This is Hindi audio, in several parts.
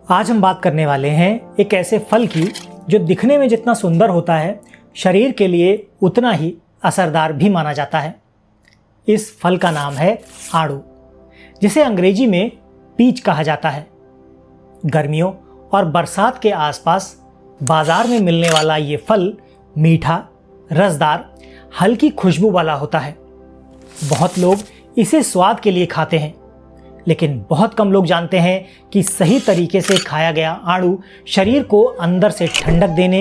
आज हम बात करने वाले हैं एक ऐसे फल की जो दिखने में जितना सुंदर होता है, शरीर के लिए उतना ही असरदार भी माना जाता है। इस फल का नाम है आड़ू, जिसे अंग्रेजी में पीच कहा जाता है। गर्मियों और बरसात के आसपास बाजार में मिलने वाला ये फल मीठा, रसदार, हल्की खुशबू वाला होता है। बहुत लोग इसे स्वाद के लिए खाते हैं, लेकिन बहुत कम लोग जानते हैं कि सही तरीके से खाया गया आड़ू शरीर को अंदर से ठंडक देने,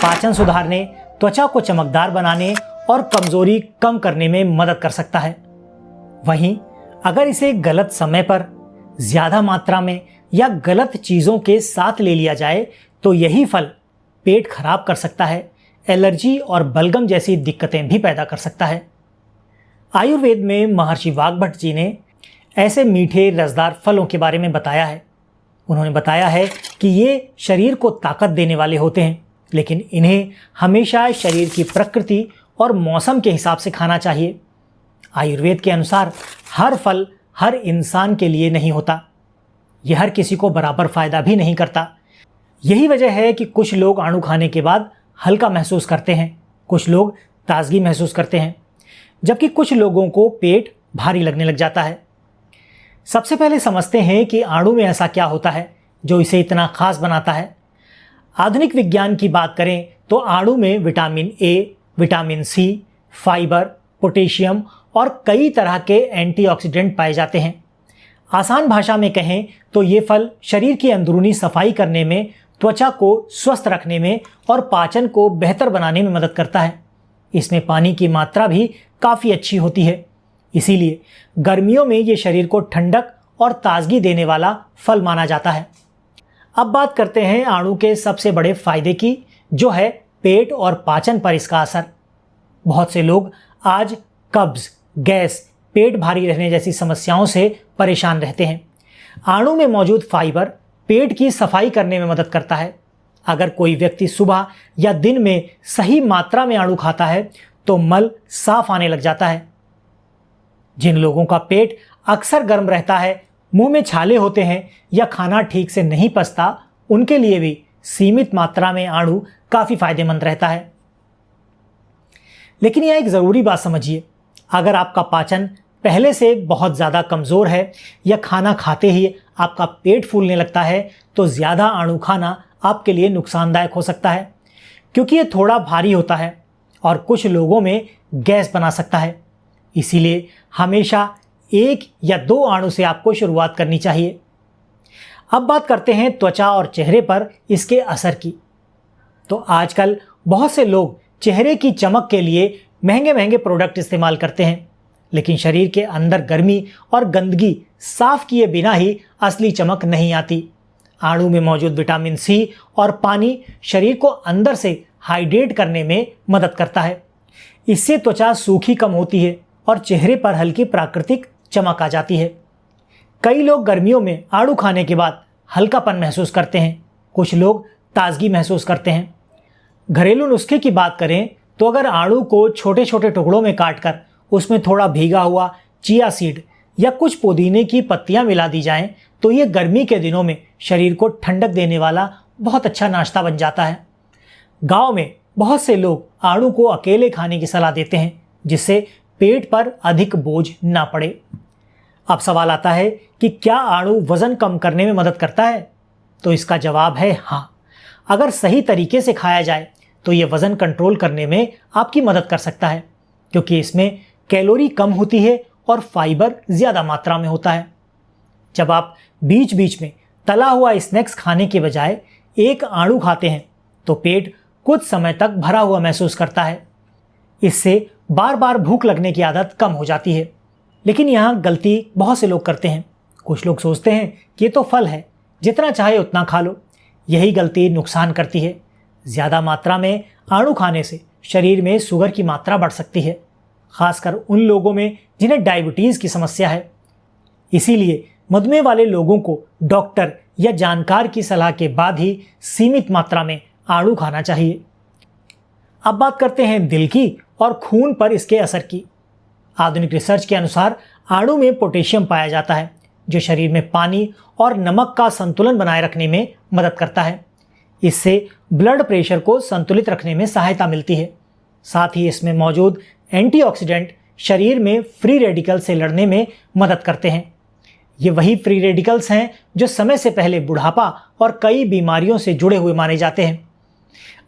पाचन सुधारने, त्वचा को चमकदार बनाने और कमजोरी कम करने में मदद कर सकता है। वहीं अगर इसे गलत समय पर, ज्यादा मात्रा में या गलत चीजों के साथ ले लिया जाए तो यही फल पेट खराब कर सकता है, एलर्जी और बलगम जैसी दिक्कतें भी पैदा कर सकता है। आयुर्वेद में महर्षि वाग्भट जी ने ऐसे मीठे रसदार फलों के बारे में बताया है। उन्होंने बताया है कि ये शरीर को ताकत देने वाले होते हैं, लेकिन इन्हें हमेशा शरीर की प्रकृति और मौसम के हिसाब से खाना चाहिए। आयुर्वेद के अनुसार हर फल हर इंसान के लिए नहीं होता। यह हर किसी को बराबर फायदा भी नहीं करता। यही वजह है कि कुछ लोग आड़ू खाने के बाद हल्का महसूस करते हैं, कुछ लोग ताजगी महसूस करते हैं, जबकि कुछ लोगों को पेट भारी लगने लग जाता है। सबसे पहले समझते हैं कि आड़ू में ऐसा क्या होता है जो इसे इतना खास बनाता है। आधुनिक विज्ञान की बात करें तो आड़ू में vitamin A, vitamin C, fibre, potassium और कई तरह के एंटीऑक्सीडेंट पाए जाते हैं। आसान भाषा में कहें तो ये फल शरीर की अंदरूनी सफाई करने में, त्वचा को स्वस्थ रखने में और पाचन को बेहतर बनाने में मदद करता है। इसमें पानी की मात्रा भी काफ़ी अच्छी होती है, इसीलिए गर्मियों में ये शरीर को ठंडक और ताजगी देने वाला फल माना जाता है। अब बात करते हैं आड़ू के सबसे बड़े फायदे की, जो है पेट और पाचन पर इसका असर। बहुत से लोग आज कब्ज, गैस, पेट भारी रहने जैसी समस्याओं से परेशान रहते हैं। आड़ू में मौजूद फाइबर पेट की सफाई करने में मदद करता है। अगर कोई व्यक्ति सुबह या दिन में सही मात्रा में आड़ू खाता है तो मल साफ आने लग जाता है। जिन लोगों का पेट अक्सर गर्म रहता है, मुंह में छाले होते हैं या खाना ठीक से नहीं पचता, उनके लिए भी सीमित मात्रा में आड़ू काफ़ी फायदेमंद रहता है। लेकिन यह एक ज़रूरी बात समझिए, अगर आपका पाचन पहले से बहुत ज़्यादा कमज़ोर है या खाना खाते ही आपका पेट फूलने लगता है तो ज़्यादा आड़ू खाना आपके लिए नुकसानदायक हो सकता है, क्योंकि ये थोड़ा भारी होता है और कुछ लोगों में गैस बना सकता है। इसीलिए हमेशा 1 या 2 आड़ू से आपको शुरुआत करनी चाहिए। अब बात करते हैं त्वचा और चेहरे पर इसके असर की। तो आजकल बहुत से लोग चेहरे की चमक के लिए महंगे महंगे प्रोडक्ट इस्तेमाल करते हैं, लेकिन शरीर के अंदर गर्मी और गंदगी साफ किए बिना ही असली चमक नहीं आती। आड़ू में मौजूद विटामिन सी और पानी शरीर को अंदर से हाइड्रेट करने में मदद करता है। इससे त्वचा सूखी कम होती है और चेहरे पर हल्की प्राकृतिक चमक आ जाती है। कई लोग गर्मियों में आड़ू खाने के बाद हल्कापन महसूस करते हैं, कुछ लोग ताजगी महसूस करते हैं। घरेलू नुस्खे की बात करें तो अगर आड़ू को छोटे छोटे टुकड़ों में काटकर उसमें थोड़ा भीगा हुआ चिया सीड या कुछ पुदीने की पत्तियां मिला दी जाएं तो ये गर्मी के दिनों में शरीर को ठंडक देने वाला बहुत अच्छा नाश्ता बन जाता है। गांव में बहुत से लोग आड़ू को अकेले खाने की सलाह देते हैं, जिससे पेट पर अधिक बोझ ना पड़े। अब सवाल आता है कि क्या आड़ू वजन कम करने में मदद करता है? तो इसका जवाब है हाँ। अगर सही तरीके से खाया जाए तो ये वजन कंट्रोल करने में आपकी मदद कर सकता है, क्योंकि इसमें कैलोरी कम होती है और फाइबर ज़्यादा मात्रा में होता है। जब आप बीच बीच में तला हुआ स्नैक्स खाने के बजाय एक आड़ू खाते हैं तो पेट कुछ समय तक भरा हुआ महसूस करता है। इससे बार बार भूख लगने की आदत कम हो जाती है। लेकिन यहाँ गलती बहुत से लोग करते हैं। कुछ लोग सोचते हैं कि ये तो फल है, जितना चाहे उतना खा लो। यही गलती नुकसान करती है। ज़्यादा मात्रा में आड़ू खाने से शरीर में शुगर की मात्रा बढ़ सकती है, खासकर उन लोगों में जिन्हें डायबिटीज़ की समस्या है। इसीलिए मधुमेह वाले लोगों को डॉक्टर या जानकार की सलाह के बाद ही सीमित मात्रा में आड़ू खाना चाहिए। अब बात करते हैं दिल की और खून पर इसके असर की। आधुनिक रिसर्च के अनुसार आड़ू में पोटेशियम पाया जाता है, जो शरीर में पानी और नमक का संतुलन बनाए रखने में मदद करता है। इससे ब्लड प्रेशर को संतुलित रखने में सहायता मिलती है। साथ ही इसमें मौजूद एंटीऑक्सीडेंट शरीर में फ्री रेडिकल से लड़ने में मदद करते हैं। ये वही फ्री रेडिकल्स हैं जो समय से पहले बुढ़ापा और कई बीमारियों से जुड़े हुए माने जाते हैं।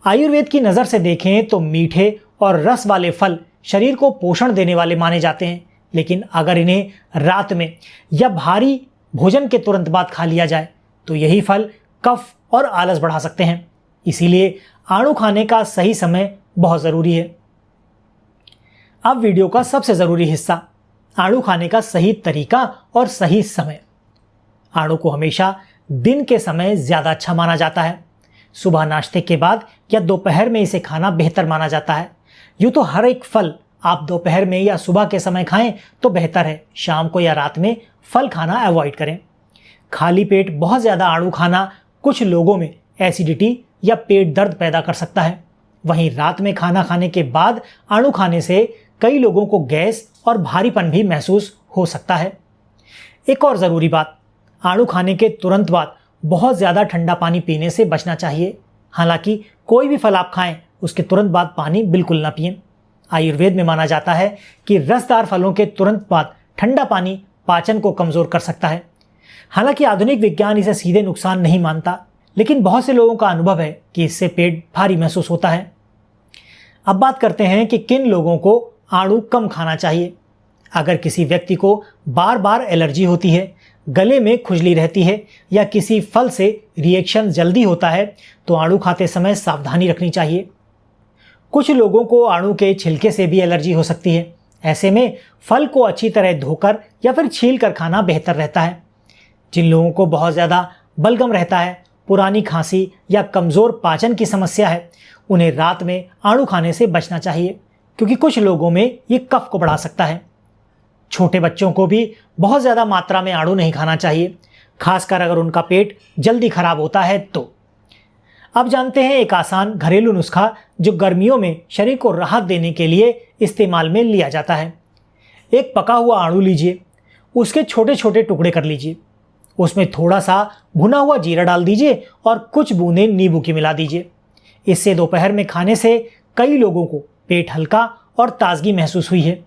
आयुर्वेद की नज़र से देखें तो मीठे और रस वाले फल शरीर को पोषण देने वाले माने जाते हैं, लेकिन अगर इन्हें रात में या भारी भोजन के तुरंत बाद खा लिया जाए तो यही फल कफ और आलस बढ़ा सकते हैं। इसीलिए आड़ू खाने का सही समय बहुत ज़रूरी है। अब वीडियो का सबसे ज़रूरी हिस्सा, आड़ू खाने का सही तरीका और सही समय। आड़ू को हमेशा दिन के समय ज़्यादा अच्छा माना जाता है। सुबह नाश्ते के बाद या दोपहर में इसे खाना बेहतर माना जाता है। यूँ तो हर एक फल आप दोपहर में या सुबह के समय खाएं तो बेहतर है। शाम को या रात में फल खाना अवॉइड करें। खाली पेट बहुत ज़्यादा आड़ू खाना कुछ लोगों में एसिडिटी या पेट दर्द पैदा कर सकता है। वहीं रात में खाना खाने के बाद आड़ू खाने से कई लोगों को गैस और भारीपन भी महसूस हो सकता है। एक और ज़रूरी बात, आड़ू खाने के तुरंत बाद बहुत ज़्यादा ठंडा पानी पीने से बचना चाहिए। हालांकि कोई भी फल आप खाएं उसके तुरंत बाद पानी बिल्कुल ना पिएं। आयुर्वेद में माना जाता है कि रसदार फलों के तुरंत बाद ठंडा पानी पाचन को कमज़ोर कर सकता है। हालांकि आधुनिक विज्ञान इसे सीधे नुकसान नहीं मानता, लेकिन बहुत से लोगों का अनुभव है कि इससे पेट भारी महसूस होता है। अब बात करते हैं कि किन लोगों को आड़ू कम खाना चाहिए। अगर किसी व्यक्ति को बार बार एलर्जी होती है, गले में खुजली रहती है या किसी फल से रिएक्शन जल्दी होता है तो आड़ू खाते समय सावधानी रखनी चाहिए। कुछ लोगों को आड़ू के छिलके से भी एलर्जी हो सकती है। ऐसे में फल को अच्छी तरह धोकर या फिर छील कर खाना बेहतर रहता है। जिन लोगों को बहुत ज़्यादा बलगम रहता है, पुरानी खांसी या कमज़ोर पाचन की समस्या है, उन्हें रात में आड़ू खाने से बचना चाहिए, क्योंकि कुछ लोगों में ये कफ को बढ़ा सकता है। छोटे बच्चों को भी बहुत ज़्यादा मात्रा में आड़ू नहीं खाना चाहिए, खासकर अगर उनका पेट जल्दी खराब होता है तो। अब जानते हैं एक आसान घरेलू नुस्खा जो गर्मियों में शरीर को राहत देने के लिए इस्तेमाल में लिया जाता है। एक पका हुआ आड़ू लीजिए, उसके छोटे छोटे टुकड़े कर लीजिए, उसमें थोड़ा सा भुना हुआ जीरा डाल दीजिए और कुछ बूंदें नींबू की मिला दीजिए। इससे दोपहर में खाने से कई लोगों को पेट हल्का और ताजगी महसूस हुई है।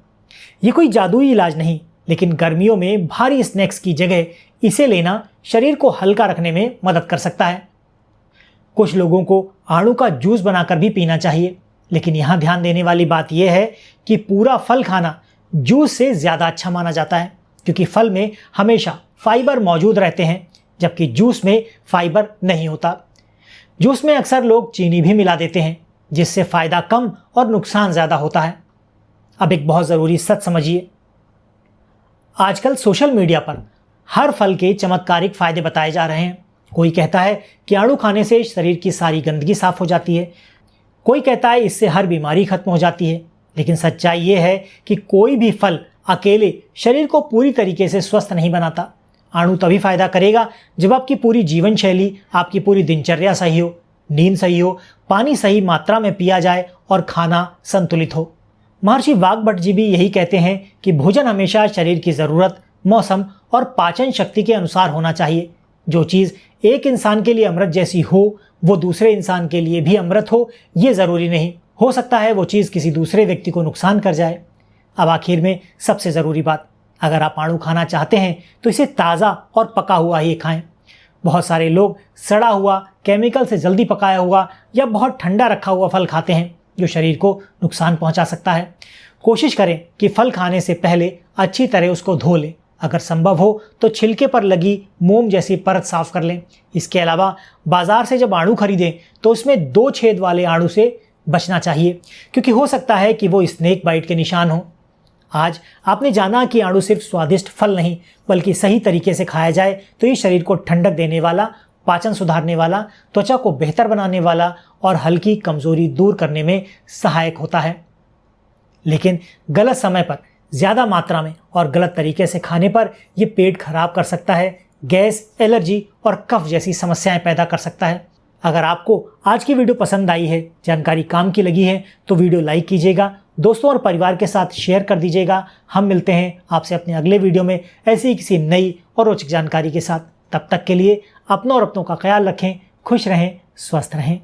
ये कोई जादुई इलाज नहीं, लेकिन गर्मियों में भारी स्नैक्स की जगह इसे लेना शरीर को हल्का रखने में मदद कर सकता है। कुछ लोगों को आड़ू का जूस बनाकर भी पीना चाहिए, लेकिन यहाँ ध्यान देने वाली बात यह है कि पूरा फल खाना जूस से ज़्यादा अच्छा माना जाता है, क्योंकि फल में हमेशा फाइबर मौजूद रहते हैं, जबकि जूस में फाइबर नहीं होता। जूस में अक्सर लोग चीनी भी मिला देते हैं, जिससे फ़ायदा कम और नुकसान ज़्यादा होता है। अब एक बहुत ज़रूरी सच समझिए, आजकल सोशल मीडिया पर हर फल के चमत्कारिक फ़ायदे बताए जा रहे हैं। कोई कहता है कि आड़ू खाने से शरीर की सारी गंदगी साफ़ हो जाती है, कोई कहता है इससे हर बीमारी खत्म हो जाती है, लेकिन सच्चाई ये है कि कोई भी फल अकेले शरीर को पूरी तरीके से स्वस्थ नहीं बनाता। आड़ू तभी फ़ायदा करेगा जब आपकी पूरी जीवन शैली, आपकी पूरी दिनचर्या सही हो, नींद सही हो, पानी सही मात्रा में पिया जाए और खाना संतुलित हो। महर्षि वाग्भट जी भी यही कहते हैं कि भोजन हमेशा शरीर की ज़रूरत, मौसम और पाचन शक्ति के अनुसार होना चाहिए। जो चीज़ एक इंसान के लिए अमृत जैसी हो वो दूसरे इंसान के लिए भी अमृत हो, ये ज़रूरी नहीं। हो सकता है वो चीज़ किसी दूसरे व्यक्ति को नुकसान कर जाए। अब आखिर में सबसे ज़रूरी बात, अगर आप आड़ू खाना चाहते हैं तो इसे ताज़ा और पका हुआ ही खाएं। बहुत सारे लोग सड़ा हुआ, केमिकल से जल्दी पकाया हुआ या बहुत ठंडा रखा हुआ फल खाते हैं, जो शरीर को नुकसान पहुंचा सकता है। कोशिश करें कि फल खाने से पहले अच्छी तरह उसको धो लें। अगर संभव हो तो छिलके पर लगी मोम जैसी परत साफ कर लें। इसके अलावा बाजार से जब आड़ू खरीदें तो उसमें 2 छेद वाले आड़ू से बचना चाहिए, क्योंकि हो सकता है कि वो स्नेक बाइट के निशान हो। आज आपने जाना कि आड़ू सिर्फ स्वादिष्ट फल नहीं, बल्कि सही तरीके से खाया जाए तो ये शरीर को ठंडक देने वाला, पाचन सुधारने वाला, त्वचा को बेहतर बनाने वाला और हल्की कमजोरी दूर करने में सहायक होता है। लेकिन गलत समय पर, ज़्यादा मात्रा में और गलत तरीके से खाने पर यह पेट खराब कर सकता है, गैस, एलर्जी और कफ जैसी समस्याएं पैदा कर सकता है। अगर आपको आज की वीडियो पसंद आई है, जानकारी काम की लगी है, तो वीडियो लाइक कीजिएगा, दोस्तों और परिवार के साथ शेयर कर दीजिएगा। हम मिलते हैं आपसे अपने अगले वीडियो में ऐसी ही किसी नई और रोचक जानकारी के साथ। तब तक के लिए अपनों और अपनों का ख्याल रखें, खुश रहें, स्वस्थ रहें।